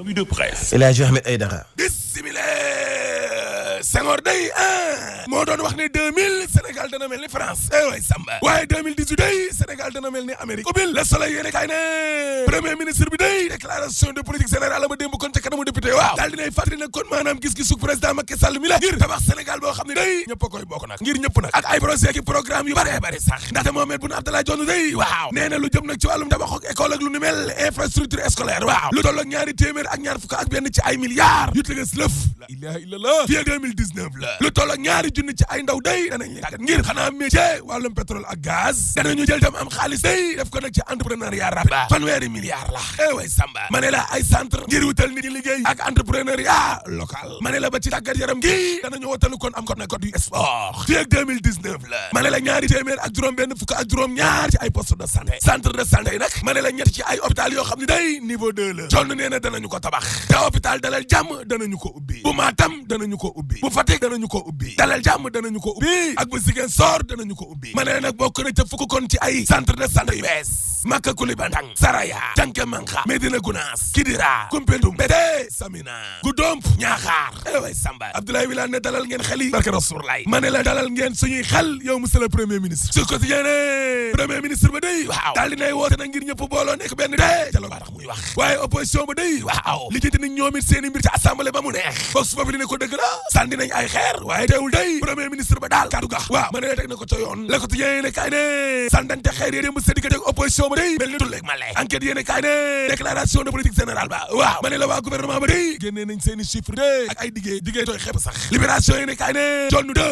Revue de presse. El Hadji Ahmed Aïdara. Bismillah Senghor day moo doon wax ne 2000 Sénégal dana mel ni France way Samba waaye 2018 day Sénégal dana mel ni Amérique ubbil Le Soleil yéene kaay ne premier ministre bi day déclaration de politique générale ba démb kon ca kanamu député waaw daal dinay fàttali nag kon maanaam gis-gisu président Macky Sall mi la ngir tabax Sénégal boo xam ne day ñëpp a koy bokk nag ngir ñëpp nag ak ay projet ki programme yu bare bare sax ndaxte Mohamed Boun Abdallah Dionne day waaw nee na lu jëm nag ci wàllum tabax ak école ak lu ni mel infrastructure scolaire waaw lu tolloog ñaari téeméer ak ñaar fukk ak benn ci ay milliards yu tëgës lëf la ilaha illallah fii 2019 la lu tolloog ñaari junni ci ay ndaw day danañ leen tàggat ngir xanaa métier wàllum pétrole ak gaz danañu jël tam am xaalis day def ko nag ci entrepreneuriat rapide fanweeri milliards la way Samba ma ne la ay centre ngir wutal nit ñi liggéey ak entrepreneuriat local ma ne la ba ci tàggat yaram gi danañu wotalu kon am ko nag code du sport fii ak 2019 la ma ne la ñaari téeméer ak juróom benn fukk ak juróom ñaar ci ay poste de santé centre de santé nag ma ne la ñett ci ay hôpital yoo xam ne day niveau 2 la John nee na danañu ko tabax te hôpital Dalal Jàmm danañu ko ubbi bu Matam danañu ko ubbi bu Fatick danañu ko ubbi Dalal Jàmm danañu ko ubbi ak bu Ziguinchor danañu ko ubbi ma ne nag bokk na ca fukk kon ci ay centre de santé yu bees Maka Koulibantang Saraya Janké Manka Medina Gounass Kidira Koumpentoum Bété Samina Goudomp Ñaaxaar way Samba Abdoulaye Wilane ne dalal ngeen xel yi barke Rasulullaay ma ne la dalal ngeen suñuy xel yow monsieur le premier ministre su quotidien ne premier ministre ba day waaw daal dinay woote nag ngir ñëpp booloo nekk benn dee jalo baa tax muy wax waaye opposition ba day waaw li jënti nañ ñoom it seen i mbir ci assemblée ba mu neex box boobu li ne ko dëgg la sànni nañ ay xeer waaye teewul day premier ministre ba daal kaddu ga waaw ma ne la teg na ko ca yoon le quotidien ne kaay ne sàndante xeer yi démb sa diggante ak opposition ba day mel ni tulleeg male enquête yéene kaay ne déclaration de politique générale ba waaw ma ne la waa gouvernement ba day génnee nañ seen i chiffre de ak ay diggee tooy xeeb sax libération yéene kaay ne jonn de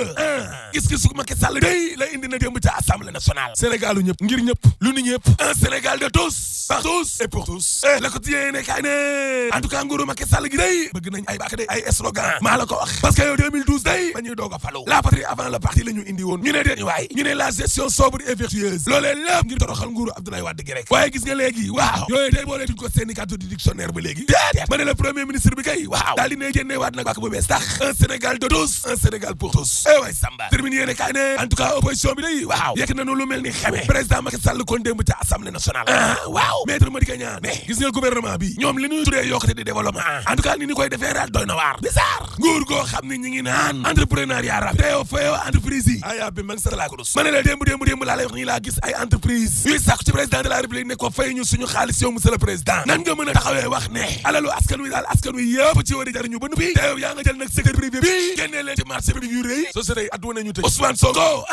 gis-gisu Macky Sall day la indi na démb ca assemblée nationale Sénégalu ñëpp ngir ñëpp lu ni ñëpp un Sénégal de tous par tous et pour tous le quotidien yéene kaay ne en tout cas nguuru Macky Sall gi day bëgg nañ ay bàkk day ay slogan maa la ko wax parce que yow 2012 day ba ñuy doog a falu la patrie avant le parti la ñu indi woon ñu ne déet waay ñu ne la gestion sobre et vertueuse loolee lépp ngir toroxal nguuru Abdoulaye Wade gi rek waaye gis nga léegi waaw yooyu day boolee tuñ ko seeni kàddu di dictionnaire ba léegi déet ma ne le premier ministre bi kay waaw daal di ne génne waat nag bàkk bu bees tax un Sénégal de tous un Sénégal pour tous way Samba termine yéene kaay ne en tout cas opposition bi day waaw yekk nañu lu mel ni xeme président Macky Sall kon démb ca assemblée nationale waaw maître Madické Niang ne gis nga gouvernement bi ñoom li ñuy tuddee yokkute di développement en tout cas ni ñu koy defee daal doy na waar bizarre nguur goo xam ne ñi ngi naan entrepreneuriat rapide teyo fayo entreprise yi aya bi mang sa la kurus ma ne la démb laa lay wax nii laa gis ay entreprise yuy sàkku ci président de la république ne ko fay ñu suñu xaalis yow monsieur le président nan nga mën a taxawee wax ne alalu askan wi daal askan wi yëpp ci war a jariñu ba nuppi te yow yaa nga jël nag secteur privé bi génnee leen ci marché public yu rëy société yi addu nañu tëj Ousmane Sonko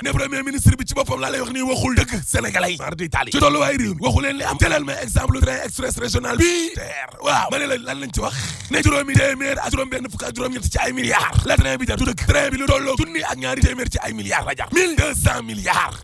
ne premier ministre bi ci boppam laa lay wax nii waxul dëgg sénégalais mar di tali ci tolluwaay réew mi waxu leen li am jëlal ma exemple train express régional bi TER waaw ma ne la lan lañ ci wax ne juróomi téeméer ak juróom benn fukk ak juróom ñett ci ay milliards la train bi jar du dëgg train bi lu tolloo junni ak ñaari téeméer ci ay milliards la jar 1200 milliards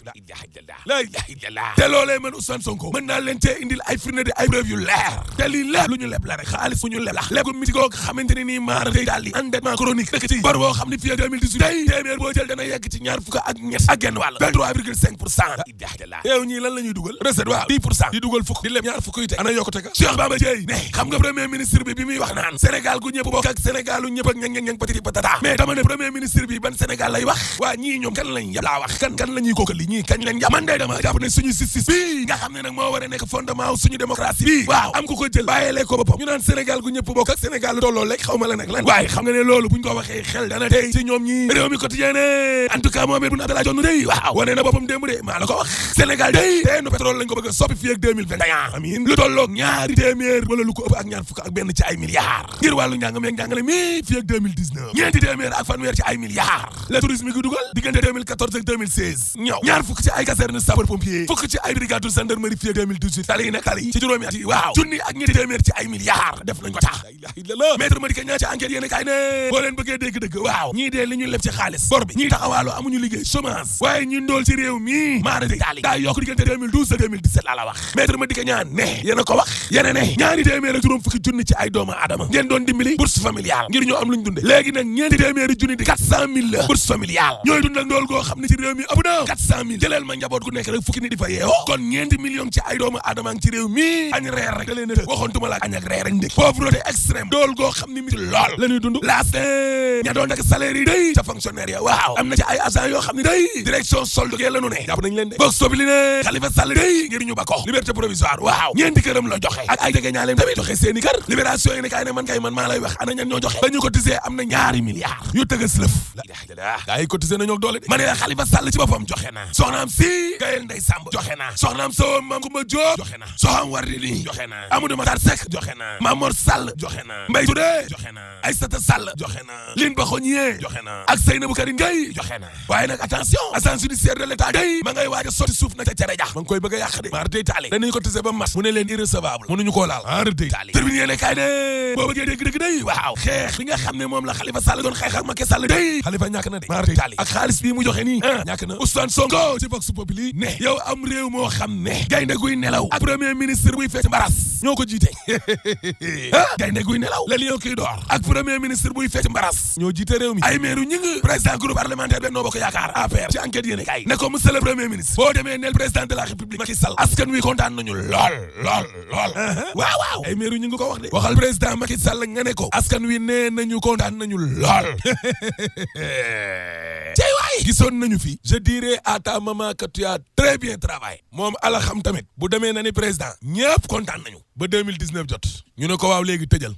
la ilaha illallah te loolee man Ousmane Sonko mën naa leen cee indil ay firnde di ay preuve yu leer te lii lépp lu ñu leb la rek xaalis fu ñu leb la lépp gu miti koo xamante ne nii maar day daal di endettement chronique dëkk ci bor boo xam ne fii 2018 day téeméer boo jël dana yegg ci ñaar fukk ak ñett ak genn wàll 23,5% la ilaha illallah yow ñii lan la ñuy dugal recette waaw 10% di dugal fukk di leb ñaar fukk yu te ana yokkute ga Cheikh Bamba Dièye ne xam nga premier ministre bi muy wax naan Sénégal gu ñëpp bokk ak Sénégalu ñëpp ak ñang patiti patata mais dama ne premier ministre bi ban Sénégal lay wax waa ñii ñoom kan lañ yab laa wax kan la ñuy kookali ñii kañ lañ yab man de dama jàpp ne suñu justice bi nga xam ne nag moo war a nekk fondement wu suñu démocratie bi waaw am ku ko jël bàyyeelee ko boppam ñu naan Sénégal gu ñëpp bokk ak Sénégal tolloo lekk xaw ma la nag lan waaye xam nga ne loolu buñ ko waxee xel dana tey ci ñoom ñi réew mi quotidien ne en tout cas Mohamed Boun Abdallah Dionne day waaw wane na boppam démb de maa la ko wax Sénégal day teenu pétrole lañ ko bëgg a soppi fii ak 2021 amiin lu tolloog ñaari téeméer wala lu ko ëpp ak ñaar fukk ak benn ci ay milliards ngir wàllu njàng meeg njàngale mi fii ak 2019 ñeenti téeméer ak fanweer ci ay milliards le tourisme gi dugal diggante 2014 ak 2016 ñëw ñaar fukk ci ay caserne sapeur pompier fukk ci ay brigade gendarmerie fii ak 2018 tali yi nag tali ci juróomi at yi waaw junni ak ñetti téeméer ci ay milliards def nañ ko tax la ilaha illallah maître Madické Niang ci enquête yéene kaay ne boo leen bëggee dégg-dëgg waaw ñii dee li ñu leb ci xaalis bor bi ñii taxawaaloo amuñu liggéey chômage waaye ñi ndool ci réew mi maara de tali daa yokk diggante 2012 ak 2017 laa la wax maître Madické Niang ne yéen a ko wax yéen ne ñaari téeméer ak juróom fukki junni ci ay doomu aadama ngeen doon dimbali bourse familiale ngir ñoo am luñ dunde léegi léegi nag ñeenti téeméeri junni di 400 000 la bourse familiale ñooy dund ak ndool goo xam ne ci réew mi ëpp na 400 000 jëleel ma njaboot gu nekk rek fukki nit di fa yeewoo kon ñeenti millions ci ay doomu aadama ci réew mi añ reer rek da leen a të waxoontuma la añ ak reer ak ndékki pauvreté extrême dool goo xam ne mi ci lool la ñuy dund laas ña doon ak salaire yi day ca fonctionnaire ya waaw am na ci ay agent yoo xam ne day direction solde yee la nu ne jàpp nañ leen de boog sobi li ne Khalifa Sall day ngir ñu ba ko liberté provisoire waaw ñeenti këram la joxe ak ay jege ñaaleem tamit joxe seeni kër libération yi ne kaay ne man kay man maa lay wax ana ñan ñoo joxe ba ñu cotisé am na ñaari milliards yu tëgës lëf la gaa yi cotisé nañoo doole de ma ne la Khalifa Sall ci boppam joxe na soxnaam si Gaël Ndeye Samb joxe na soxnaam so Mame Coumba Diop joxe na Soham Wardini joxe na Amadou Matar Seck joxe na Mamor Sall joxe na Mbaye Touré joxe na Aïssata Sall joxe na Line Baxoñie joxe na ak Seynabou Karim Gueye joxe na waaye nag attention agence judiciaire de l'état day ma ngay waaj a sotti suuf na ca cere ja ma ngi koy bëgg a yàq de maar day taali dañuy cotiser ba mas mu ne leen irrecevable mënuñu koo laal maar day taali terminé yéene kaay de boo bëggee dégg dëgg day waaw xeex bi nga xam ne moom la Khalifa Sall doon xeex ak Macky Sall day Khalifa ñàkk na de maar day taali ak xaalis bii mu joxe nii ñàkk na Ousmane Sonko ci Vox Populi ne yow am réew moo xam ne gaynde guy nelaw ak premier ministre buy fecc mbaras ñoo ko jiite gaynde guy nelaw la lion kiy door ak premier ministre buy fecc mbaras ñoo jiite réew mi ay maire ñi ngi président groupe parlementaire Benno Bokk Yaakaar APR ci enquête yéene kay ne ko monsieur le premier ministre boo demee neel président de la république Macky Sall askan wi kontaan nañu lool waaw ay maire ñi ngi ko wax de waxal président Macky Sall nga ne ko askan wi nee nañu kontaan nañu lool cey waay gisoon nañu fi je dirais à ta maman que tu as très bien travaillé moom ala xam tamit bu demee na ni président ñëpp kontaan nañu ba 2019 jot ñu ne ko waaw léegi tëjal